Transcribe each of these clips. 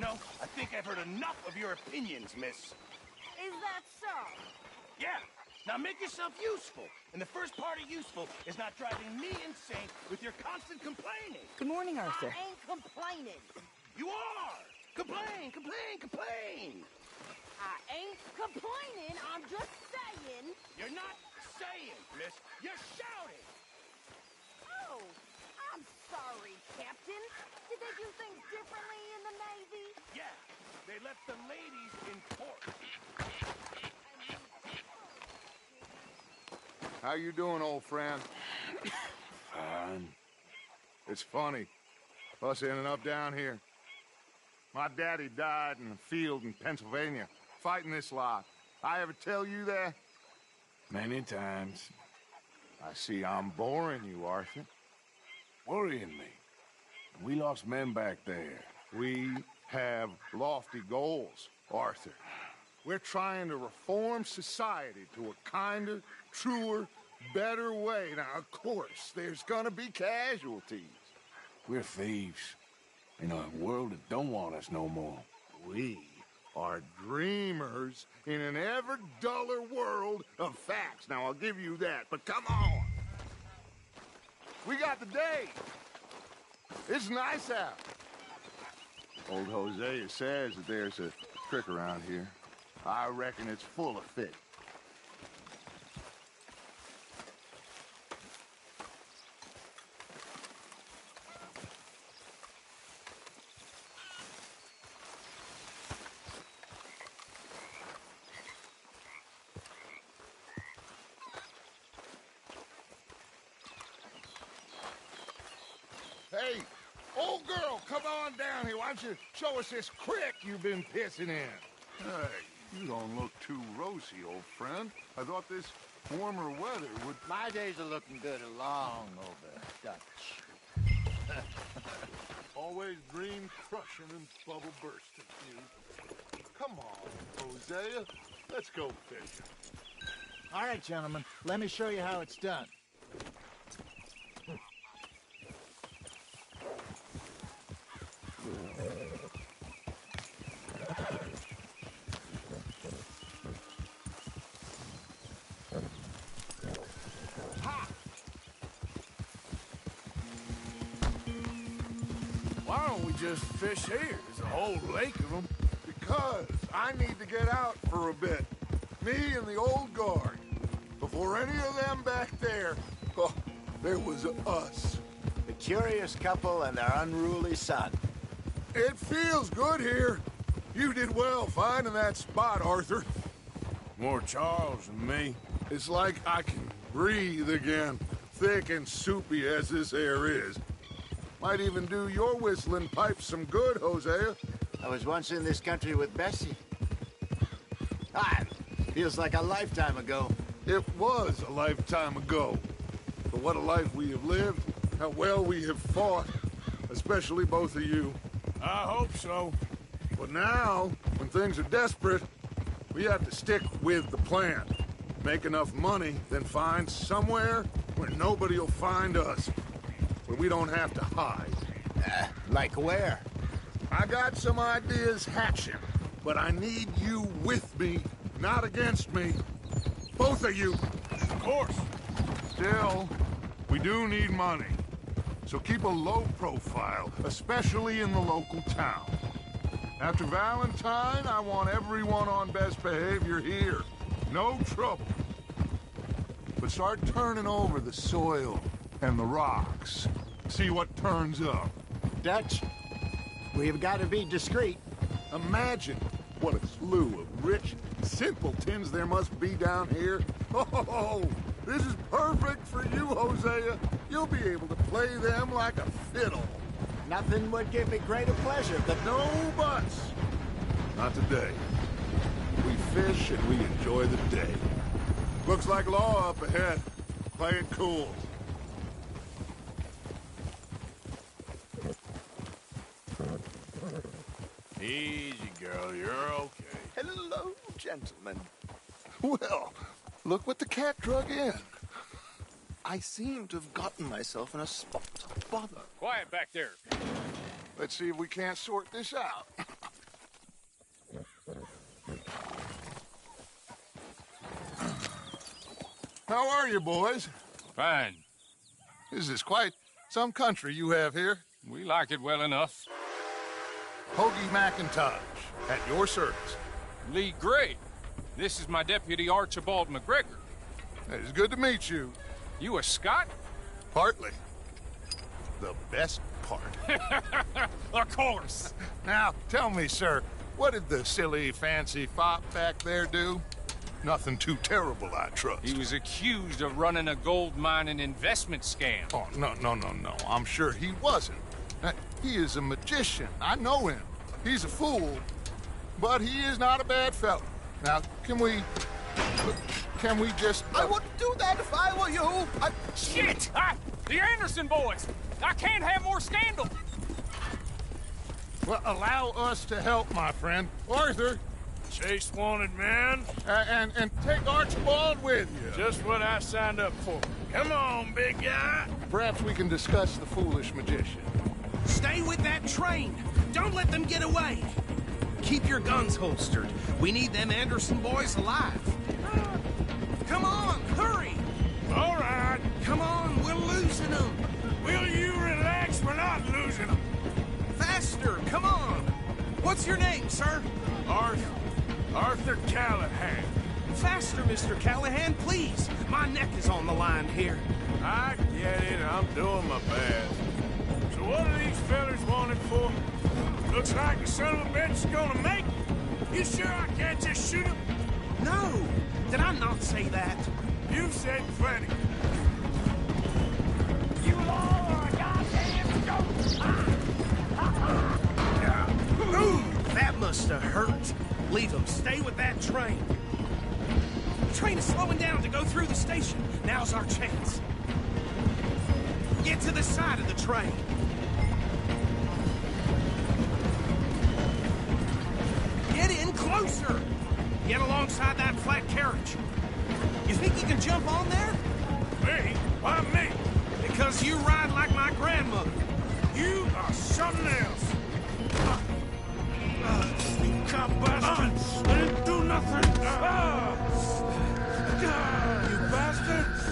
know, I think I've heard enough of your opinions, miss. Is that so? Yeah. Now make yourself useful. And the first part of useful is not driving me insane with your constant complaining. Good morning, Arthur. I ain't complaining. You are! Complain, complain, complain! I ain't complaining. I'm just saying. You're not saying, miss. You're shouting! Oh, I'm sorry, Captain. Did they do things differently in the Navy? Yeah, they left the ladies in port. How you doing, old friend? Fine. It's funny. Us ending up down here. My daddy died in the field in Pennsylvania, fighting this lot. I ever tell you that? Many times. I see I'm boring you, Arthur. Worrying me. We lost men back there. We have lofty goals, Arthur. We're trying to reform society to a kinder, truer, better way. Now, of course, there's gonna be casualties. We're thieves. In a world that don't want us no more. We are dreamers in an ever duller world of facts. Now, I'll give you that, but come on. We got the day. It's nice out. Old Hosea says that there's a trick around here. I reckon it's full of fit. Hey, old girl, come on down here. Why don't you show us this creek you've been pissing in? Hey, you don't look too rosy, old friend. I thought this warmer weather would... My days are looking good along over, Dutch. Always dream crushing and bubble bursting, you. Come on, Hosea. Let's go fishing. All right, gentlemen, let me show you how it's done. Why don't we just fish here? There's a whole lake of them. Because I need to get out for a bit. Me and the old guard. Before any of them back there, oh, there was us. The curious couple and their unruly son. It feels good here. You did well finding that spot, Arthur. More Charles than me. It's like I can breathe again, thick and soupy as this air is. Might even do your whistling pipes some good, Hosea. I was once in this country with Bessie. Feels like a lifetime ago. It was a lifetime ago. But what a life we have lived, how well we have fought, especially both of you. I hope so. But now, when things are desperate, we have to stick with the plan. Make enough money, then find somewhere where nobody will find us. Where we don't have to hide. Like where? I got some ideas hatching, but I need you with me, not against me. Both of you. Of course. Still, we do need money. So keep a low profile, especially in the local town. After Valentine, I want everyone on best behavior here. No trouble. But start turning over the soil and the rocks. See what turns up. Dutch, we've got to be discreet. Imagine what a slew of rich simpletons there must be down here. Oh, this is perfect for you, Hosea. You'll be able to play them like a fiddle. Nothing would give me greater pleasure than... No buts. Not today. We fish and we enjoy the day. Looks like law up ahead. Play it cool. Easy, girl. You're okay. Hello, gentlemen. Well, look what the cat drug in. I seem to have gotten myself in a spot of bother. Quiet back there. Let's see if we can't sort this out. How are you, boys? Fine. This is quite some country you have here. We like it well enough. Hoagie McIntosh, at your service. Lee Gray. This is my deputy Archibald McGregor. It's good to meet you. You a Scot? Partly. The best part. Of course. Now, tell me, sir, what did the silly, fancy fop back there do? Nothing too terrible, I trust. He was accused of running a gold mining investment scam. Oh, no. I'm sure he wasn't. He is a magician. I know him. He's a fool, but he is not a bad fellow. Now, can we just... I wouldn't do that if I were you. Shit! The Anderson boys! I can't have more scandal! Well, allow us to help, my friend. Arthur, Chase wanted man. and take Archibald with you. Just what I signed up for. Come on, big guy. Perhaps we can discuss the foolish magician. Stay with that train. Don't let them get away. Keep your guns holstered. We need them Anderson boys alive. Come on, hurry. All right. Come on, we're losing them. Will you relax? We're not losing them. Faster, come on. What's your name, sir? Arthur Callahan. Faster, Mr. Callahan, please. My neck is on the line here. I get it. I'm doing my best. So what are these fellas wanted for? Looks like the son of a bitch is gonna make it. You sure I can't just shoot him? No. Did I not say that? You've said plenty. You all are a goddamn joke. Ooh, that must have hurt. Leave them. Stay with that train. The train is slowing down to go through the station. Now's our chance. Get to the side of the train. Get in closer. Get alongside that flat carriage. You think you can jump on there? Me? Why me? Because you ride like my grandmother. You are something else. You cop bastards! I didn't do nothing! You bastards!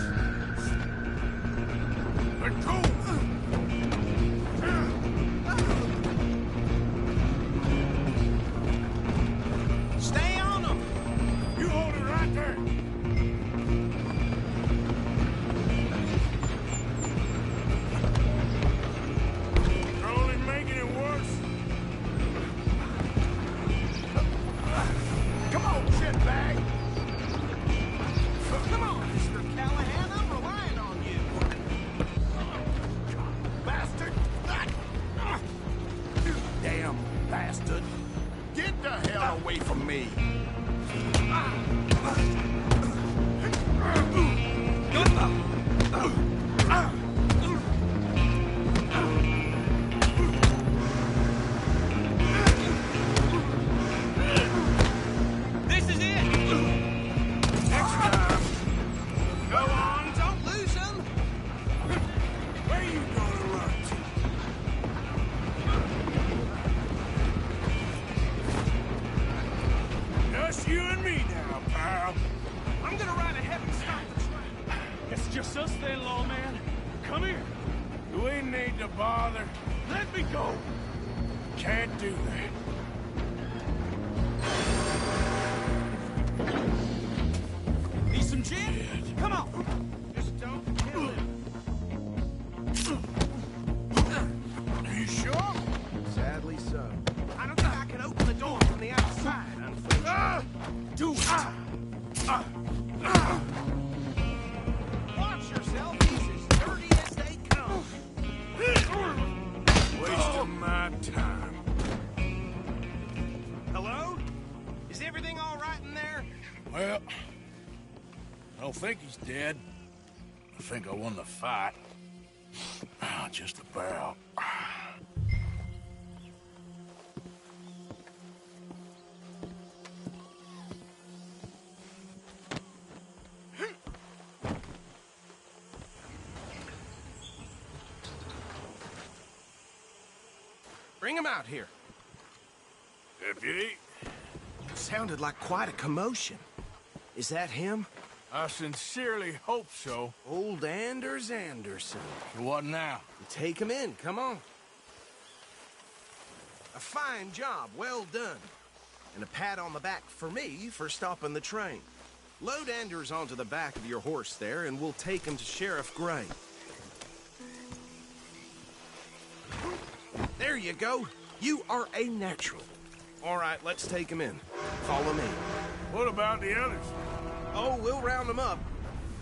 Let go! Stay on them! You hold it right there! You're only making it worse. Come on, shitbag! Come on, Mr. Callahan, I'm relying on you. Bastard! You damn bastard! Get the hell away from me! This is it! Next time! Go on, don't lose them! Where you gonna run to? Just you and me now, pal. I'm gonna ride ahead and stop the train. It's just us then, lawman. Come here. You ain't need to bother. Let me go. Can't do that. Need some gin? Come on. Just don't kill him. Are you sure? Sadly so. I don't think I can open the door from the outside, unfortunately. Do it! Watch yourself. He's as dirty as they come. Wasting my time. Hello? Is everything all right in there? Well, I don't think he's dead. I think I won the fight. Just about. Bring him out here. Deputy? Sounded like quite a commotion. Is that him? I sincerely hope so. Old Anders Anderson. What now? Take him in, come on. A fine job, well done. And a pat on the back for me for stopping the train. Load Anders onto the back of your horse there, and we'll take him to Sheriff Gray. There you go. You are a natural. All right, let's take him in. Follow me. What about the others? Oh, we'll round them up.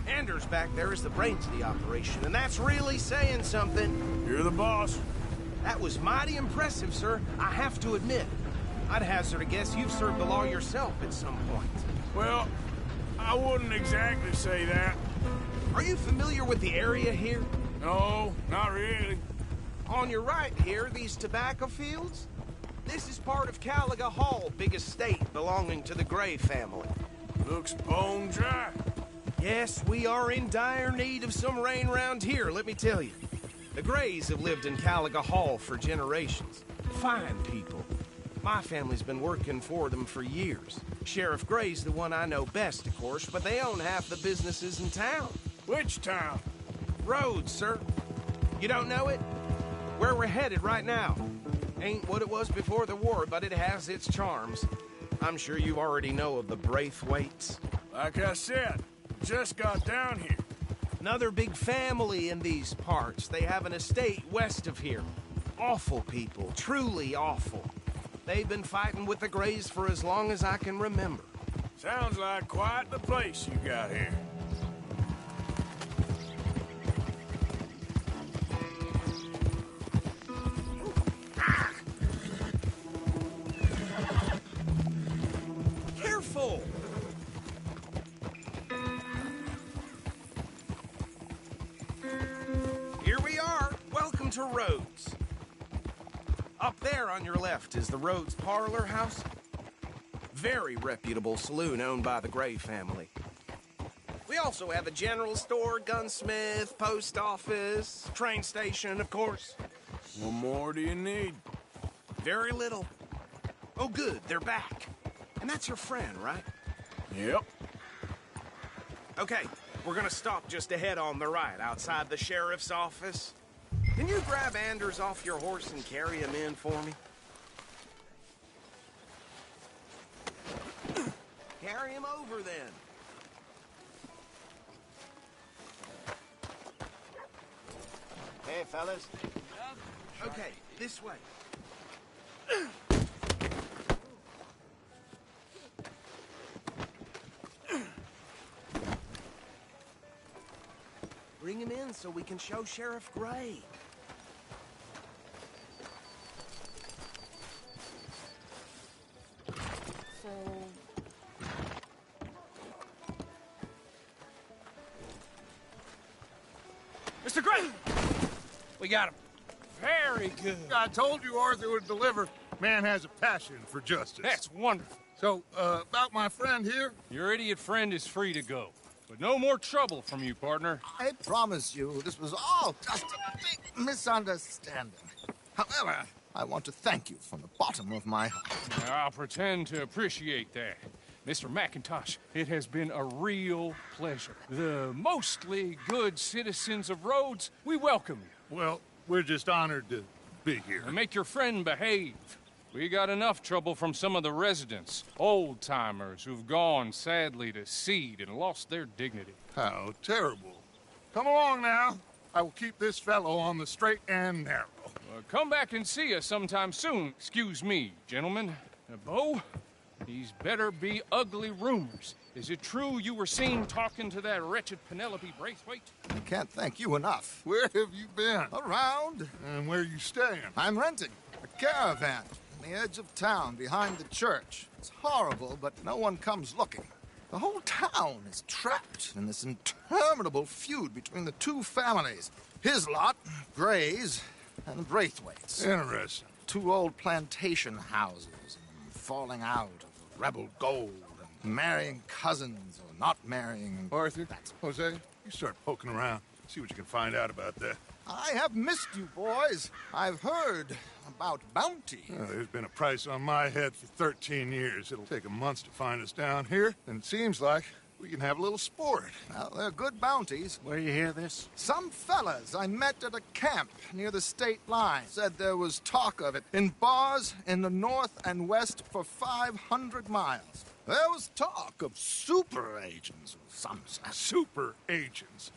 Anders back there is the brains of the operation, and that's really saying something. You're the boss. That was mighty impressive, sir. I have to admit. I'd hazard a guess you've served the law yourself at some point. Well, I wouldn't exactly say that. Are you familiar with the area here? No, not really. On your right here, these tobacco fields? This is part of Caliga Hall, big estate belonging to the Gray family. Looks bone dry. Yes, we are in dire need of some rain round here, let me tell you. The Grays have lived in Caliga Hall for generations. Fine people. My family's been working for them for years. Sheriff Gray's the one I know best, of course, but they own half the businesses in town. Which town? Rhodes, sir. You don't know it? Where we're headed right now. Ain't what it was before the war, but it has its charms. I'm sure you already know of the Braithwaites. Like I said, just got down here. Another big family in these parts. They have an estate west of here. Awful people, truly awful. They've been fighting with the Grays for as long as I can remember. Sounds like quite the place you got here. Careful! Here we are. Welcome to Rhodes. Up there on your left is the Rhodes Parlor House. Very reputable saloon owned by the Gray family. We also have a general store, gunsmith, post office, train station, of course. What more do you need? Very little. Oh, good, they're back. And that's your friend, right? Yep. Okay, we're gonna stop just ahead on the right, outside the sheriff's office. Can you grab Anders off your horse and carry him in for me? Carry him over, then. Hey, fellas. Okay, this way. Bring him in so we can show Sheriff Gray. So, Mr. Gray! We got him. Very good. I told you Arthur would deliver. Man has a passion for justice. That's wonderful. So, about my friend here? Your idiot friend is free to go. But no more trouble from you, partner. I promise you, this was all just a big misunderstanding. However, I want to thank you from the bottom of my heart. I'll pretend to appreciate that. Mr. McIntosh, it has been a real pleasure. The mostly good citizens of Rhodes, we welcome you. Well, we're just honored to be here. And make your friend behave. We got enough trouble from some of the residents, old-timers who've gone, sadly, to seed and lost their dignity. How terrible. Come along now. I will keep this fellow on the straight and narrow. Come back and see us sometime soon. Excuse me, gentlemen. Bo, these better be ugly rumors. Is it true you were seen talking to that wretched Penelope Braithwaite? I can't thank you enough. Where have you been? Around. And where you staying? I'm renting a caravan on the edge of town behind the church. It's horrible, but no one comes looking. The whole town is trapped in this interminable feud between the two families. His lot, Gray's, and the Braithwaites. Interesting. Two old plantation houses, and falling out of rebel gold, and marrying cousins or not marrying. Arthur, Jose, you start poking around. See what you can find out about that. I have missed you, boys. I've heard about bounty. There's been a price on my head for 13 years. It'll take a month to find us down here, and it seems like We can have a little sport. Well, they're good bounties. Where you hear this? Some fellas I met at a camp near the state line said there was talk of it in bars in the north and west for 500 miles. There was talk of super agents of some sort. Super agents.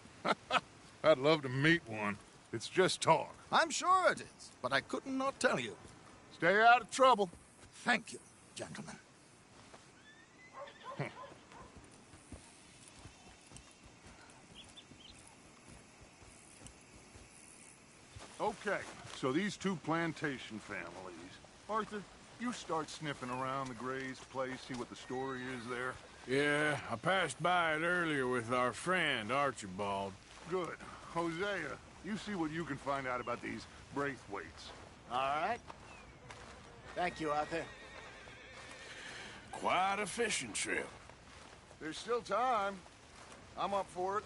I'd love to meet one. It's just talk. I'm sure it is, but I couldn't not tell you. Stay out of trouble. Thank you, gentlemen. Okay, so these two plantation families. Arthur, you start sniffing around the Gray's place, see what the story is there. Yeah, I passed by it earlier with our friend, Archibald. Good. Hosea, you see what you can find out about these Braithwaites. All right. Thank you, Arthur. Quite a fishing trip. There's still time. I'm up for it.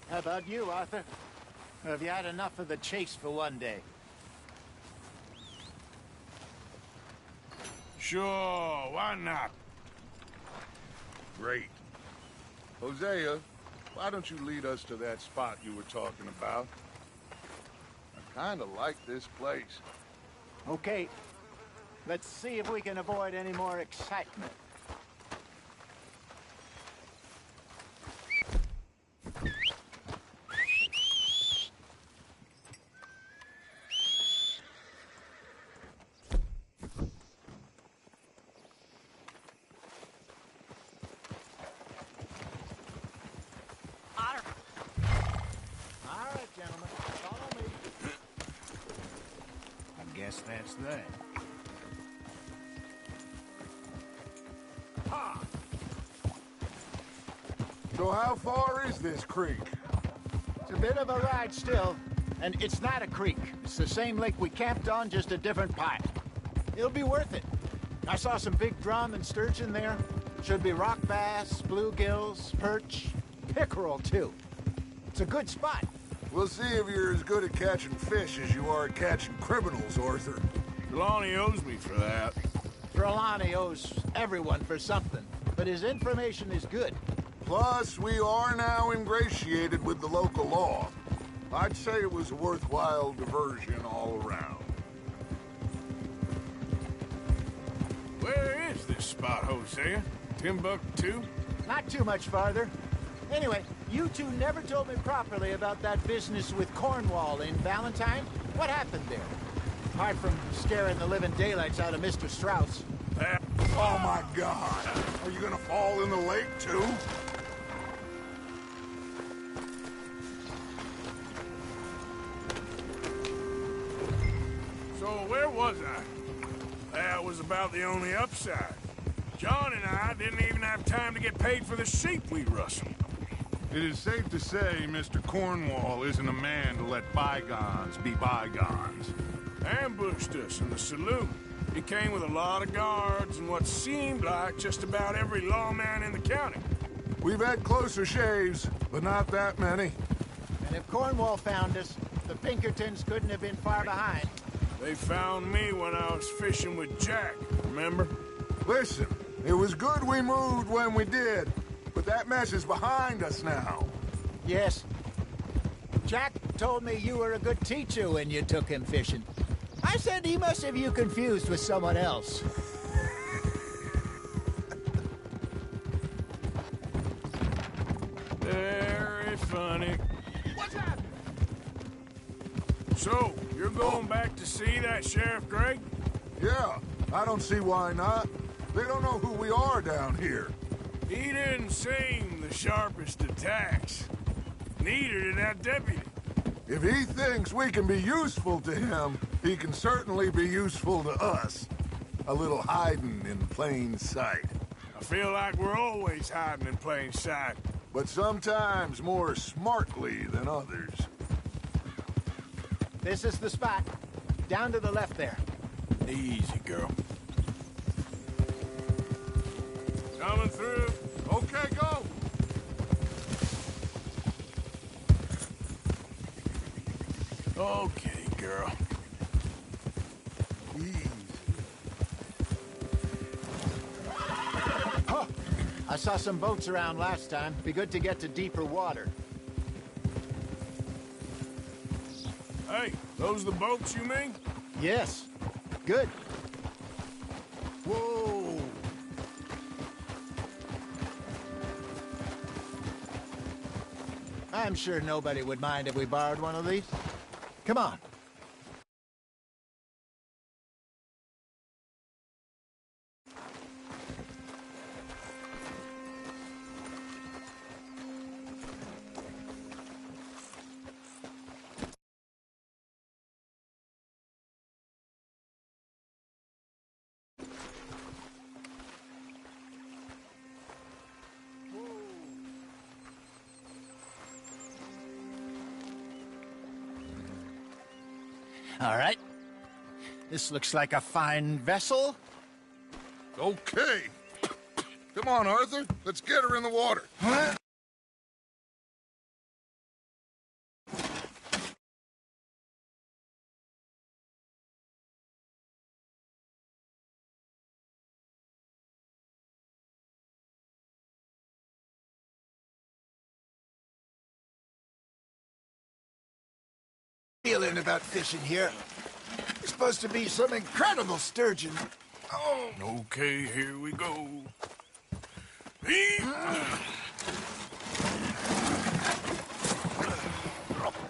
How about you, Arthur? Have you had enough of the chase for one day? Sure, why not? Great. Hosea, why don't you lead us to that spot you were talking about? I kind of like this place. Okay. Let's see if we can avoid any more excitement. Guess that's that. So how far is this creek? It's a bit of a ride still, and it's not a creek. It's the same lake we camped on, just a different part. It'll be worth it. I saw some big drum and sturgeon there. Should be rock bass, bluegills, perch, pickerel too. It's a good spot. We'll see if you're as good at catching fish as you are at catching criminals, Arthur. Trelawney owes me for that. Trelawney owes everyone for something, but his information is good. Plus, we are now ingratiated with the local law. I'd say it was a worthwhile diversion all around. Where is this spot, Hosea? Timbuktu? Not too much farther. Anyway, you two never told me properly about that business with Cornwall in Valentine. What happened there? Apart from scaring the living daylights out of Mr. Strauss. Oh my God! Are you gonna fall in the lake too? So where was I? That was about the only upside. John and I didn't even have time to get paid for the sheep we rustled. It is safe to say Mr. Cornwall isn't a man to let bygones be bygones. Ambushed us in the saloon. He came with a lot of guards and what seemed like just about every lawman in the county. We've had closer shaves, but not that many. And if Cornwall found us, the Pinkertons couldn't have been far behind. They found me when I was fishing with Jack, remember? Listen, it was good we moved when we did, but that mess is behind us now. Yes. Jack told me you were a good teacher when you took him fishing. I said he must have you confused with someone else. Very funny. What's happening? So, you're going back to see that Sheriff Gray? Yeah, I don't see why not. They don't know who we are down here. He didn't seem the sharpest attacks. Neither did that deputy. If he thinks we can be useful to him, he can certainly be useful to us. A little hiding in plain sight. I feel like we're always hiding in plain sight. But sometimes more smartly than others. This is the spot. Down to the left there. Easy, girl. Coming through. Okay, go! Okay, girl. Easy. I saw some boats around last time. Be good to get to deeper water. Hey, those the boats you mean? Yes. Good. Whoa! I'm sure nobody would mind if we borrowed one of these. Come on. All right. This looks like a fine vessel. Okay. Come on, Arthur. Let's get her in the water. Huh? Feeling about fishing here. There's supposed to be some incredible sturgeon. Oh. Okay, here we go. Heave.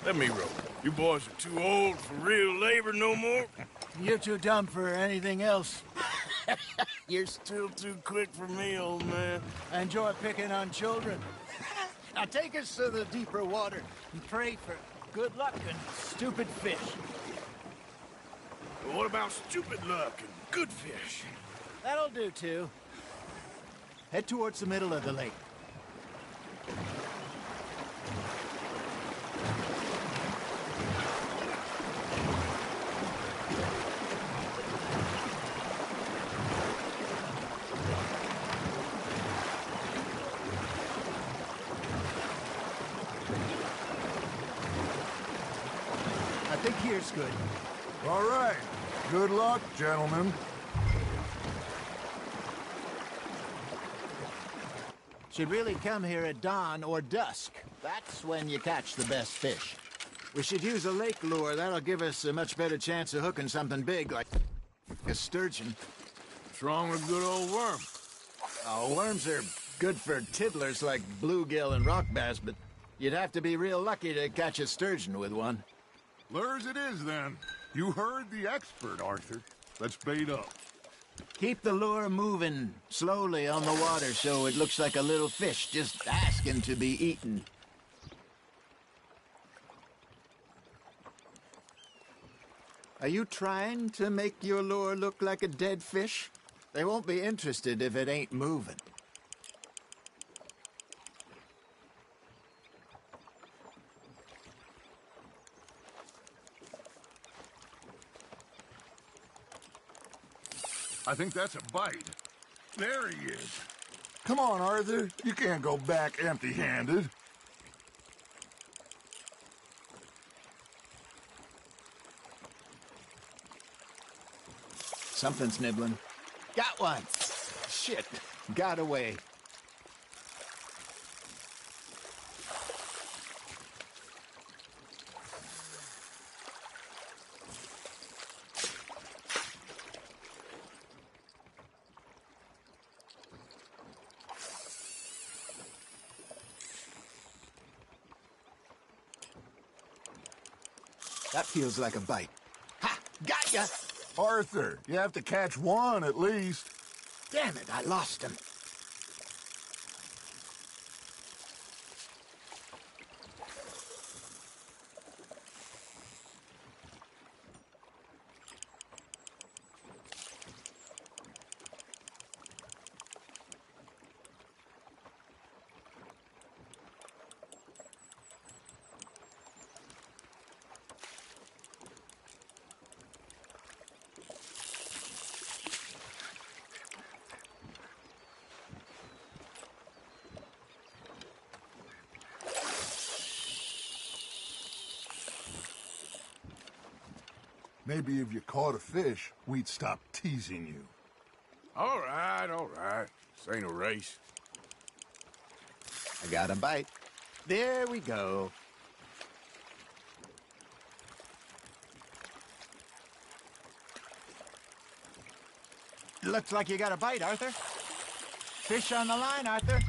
Let me row. You boys are too old for real labor no more. You're too dumb for anything else. You're still too quick for me, old man. I enjoy picking on children. Now take us to the deeper water and pray for good luck and stupid fish. But what about stupid luck and good fish? That'll do, too. Head towards the middle of the lake. I think here's good. All right. Good luck, gentlemen. Should really come here at dawn or dusk. That's when you catch the best fish. We should use a lake lure. That'll give us a much better chance of hooking something big like a sturgeon. What's wrong with a good old worm? Oh, worms are good for tiddlers like bluegill and rock bass, but you'd have to be real lucky to catch a sturgeon with one. Lures it is, then. You heard the expert, Arthur. Let's bait up. Keep the lure moving slowly on the water so it looks like a little fish just asking to be eaten. Are you trying to make your lure look like a dead fish? They won't be interested if it ain't moving. I think that's a bite. There he is. Come on, Arthur. You can't go back empty-handed. Something's nibbling. Got one! Shit, got away. That feels like a bite. Ha! Got ya! Arthur, you have to catch one at least. Damn it, I lost him. Maybe if you caught a fish, we'd stop teasing you. All right, all right. This ain't a race. I got a bite. There we go. Looks like you got a bite, Arthur. Fish on the line, Arthur.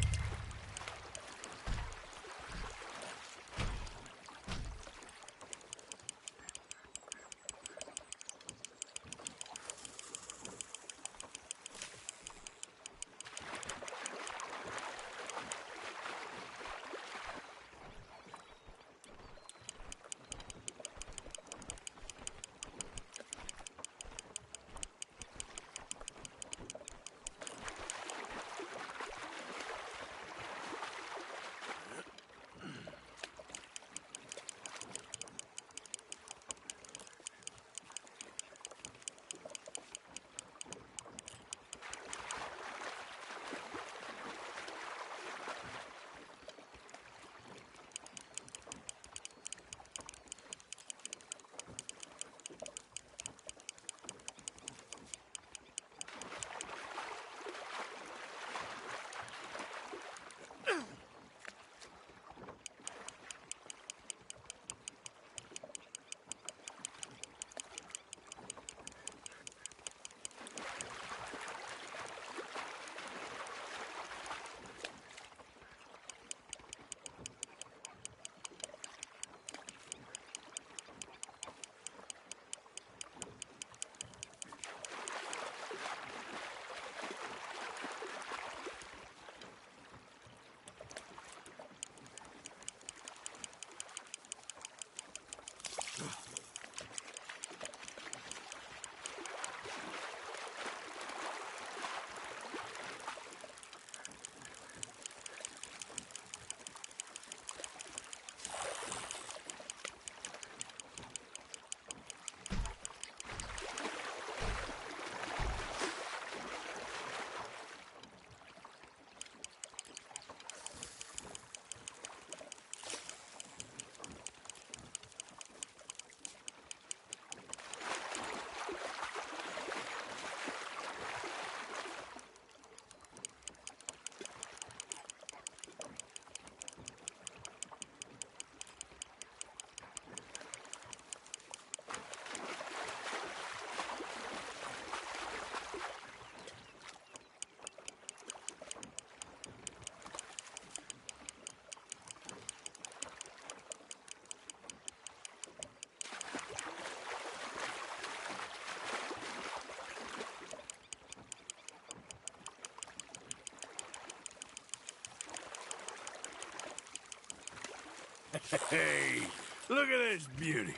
Hey, look at this beauty.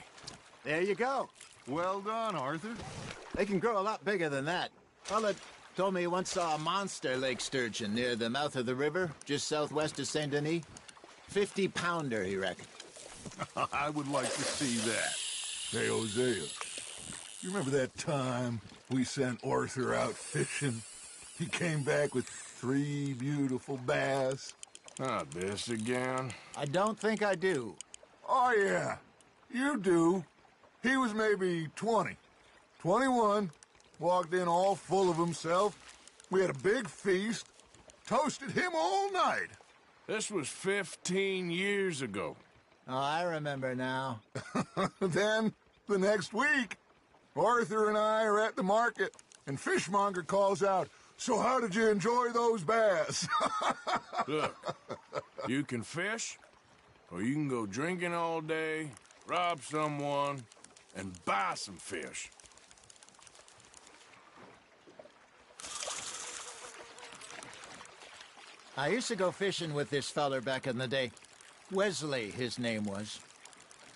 There you go. Well done, Arthur. They can grow a lot bigger than that. Fella told me he once saw a monster lake sturgeon near the mouth of the river, just southwest of Saint Denis. 50-pounder, he reckoned. I would like to see that. Hey, Hosea, you remember that time we sent Arthur out fishing? He came back with 3 beautiful bass. Not this again. I don't think I do. Oh, yeah, you do. He was maybe 20, 21, walked in all full of himself. We had a big feast, toasted him all night. This was 15 years ago. Oh, I remember now. Then, the next week, Arthur and I are at the market, and Fishmonger calls out, "So how did you enjoy those bass?" Look, you can fish, or you can go drinking all day, rob someone, and buy some fish. I used to go fishing with this feller back in the day. Wesley, his name was.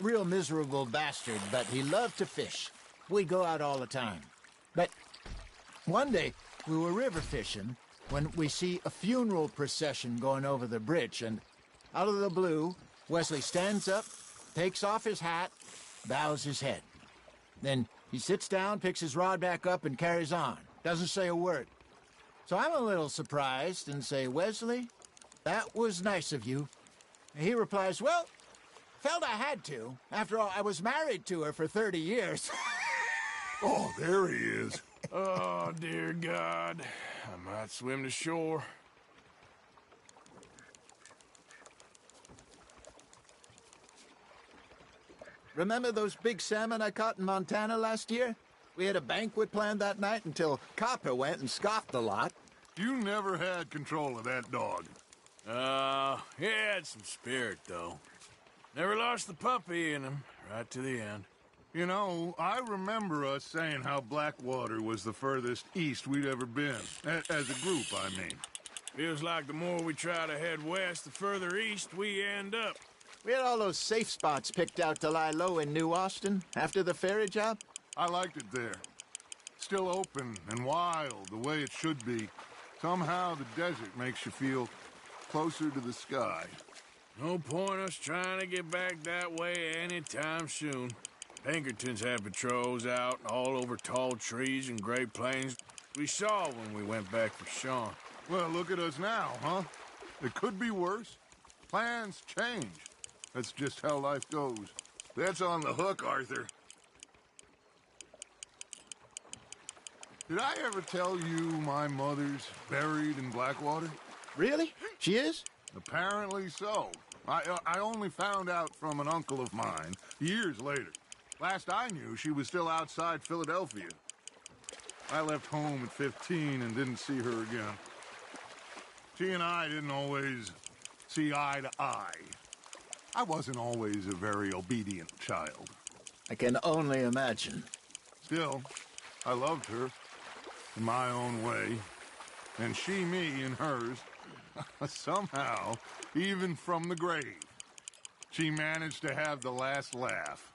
Real miserable bastard, but he loved to fish. We'd go out all the time. But one day, we were river fishing when we see a funeral procession going over the bridge, and out of the blue, Wesley stands up, takes off his hat, bows his head. Then he sits down, picks his rod back up, and carries on. Doesn't say a word. So I'm a little surprised and say, "Wesley, that was nice of you." And he replies, "Well, felt I had to. After all, I was married to her for 30 years. Oh, there he is. Oh, dear God. I might swim to shore. Remember those big salmon I caught in Montana last year? We had a banquet planned that night until Copper went and scoffed a lot. You never had control of that dog. He had some spirit, though. Never lost the puppy in him, right to the end. You know, I remember us saying how Blackwater was the furthest east we'd ever been. As a group, I mean. Feels like the more we try to head west, the further east we end up. We had all those safe spots picked out to lie low in New Austin after the ferry job. I liked it there. Still open and wild, the way it should be. Somehow the desert makes you feel closer to the sky. No point us trying to get back that way anytime soon. Pinkertons had patrols out all over tall trees and Great Plains. We saw when we went back for Sean. Well, look at us now, huh? It could be worse. Plans change. That's just how life goes. That's on the hook, Arthur. Did I ever tell you my mother's buried in Blackwater? Really? She is? Apparently so. I only found out from an uncle of mine years later. Last I knew, she was still outside Philadelphia. I left home at 15 and didn't see her again. She and I didn't always see eye to eye. I wasn't always a very obedient child. I can only imagine. Still, I loved her in my own way, and she me in hers. Somehow, even from the grave, she managed to have the last laugh.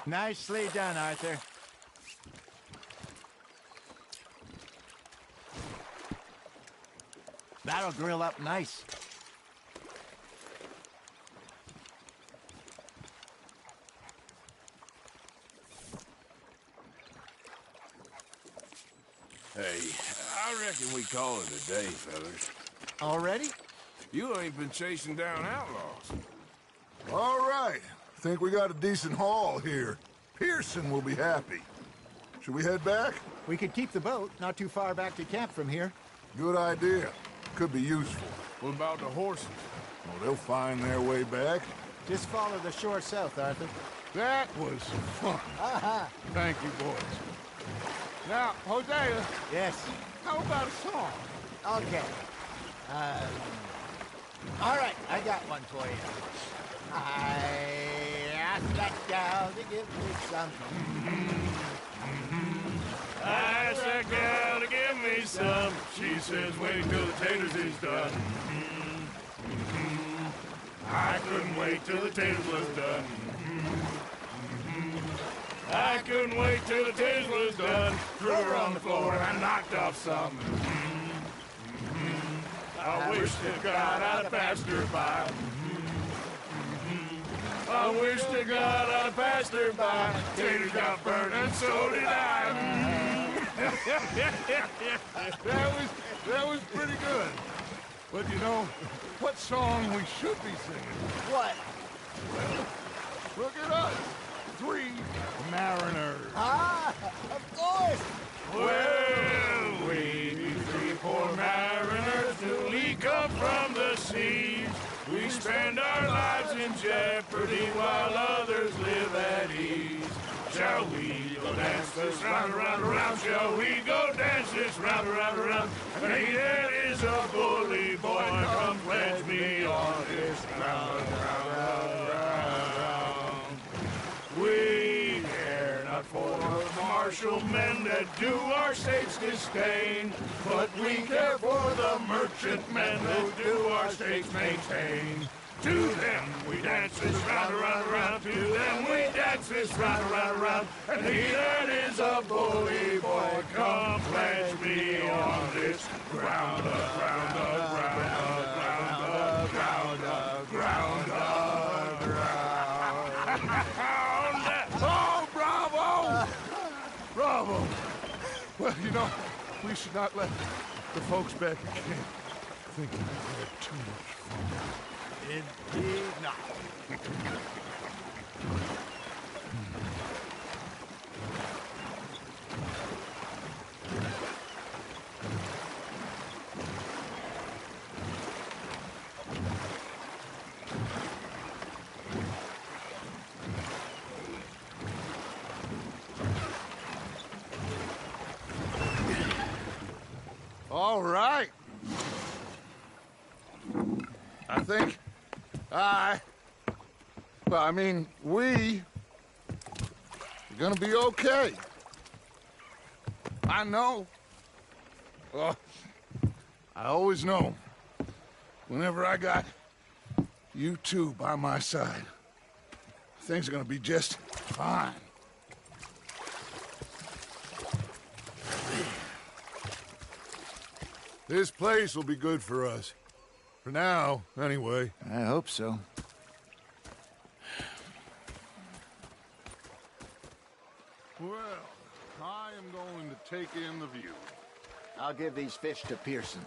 Nicely done, Arthur. That'll grill up nice. Hey, I reckon we call it a day, fellas. Already? You ain't been chasing down outlaws. All right. Think we got a decent haul here. Pearson will be happy. Should we head back? We could keep the boat not too far back to camp from here. Good idea. Could be useful. What about the horses? Well, they'll find their way back. Just follow the shore south, Arthur. That was fun. Thank you, boys. Now, Hosea, Yes. how about a song? Okay. All right, I got one for you. I asked that gal to give me some. I asked that gal to give me some. She says, wait till the taters is done. I couldn't wait till the taters was done. I couldn't wait till the taters was done. Threw her on the floor and I knocked off some. I wish to God I'd passed her by. I wish to God I'd passed her by. Taters got burned and so did I. That was pretty good. But you know, what song we should be singing? What? Look at us. 3 mariners. Ah, of course. Well, we be 3 poor mariners newly come from the seas. We spend our lives in jeopardy while others live at ease. Shall we go dance this round, around, around? Shall we go dance this round, around, around? Hey, there is a bully boy, come pledge me on this round, round, round, round. We care not for the martial men that do our state's disdain, but we care for the merchant men who do our state's maintain. To them we dance this round, around, around. To them we dance this round, around, around. And he that is a bully boy, come pledge me on this ground up, ground up, ground up, ground up, ground up, ground up, ground up. Oh, bravo! Bravo! Well, you know, we should not let the folks back at camp think we had too much fun. Indeed not. All right. I think we are gonna be okay. I know. Oh, I always know. Whenever I got you two by my side, things are gonna be just fine. This place will be good for us. For now, anyway. I hope so. Well, I am going to take in the view. I'll give these fish to Pearson.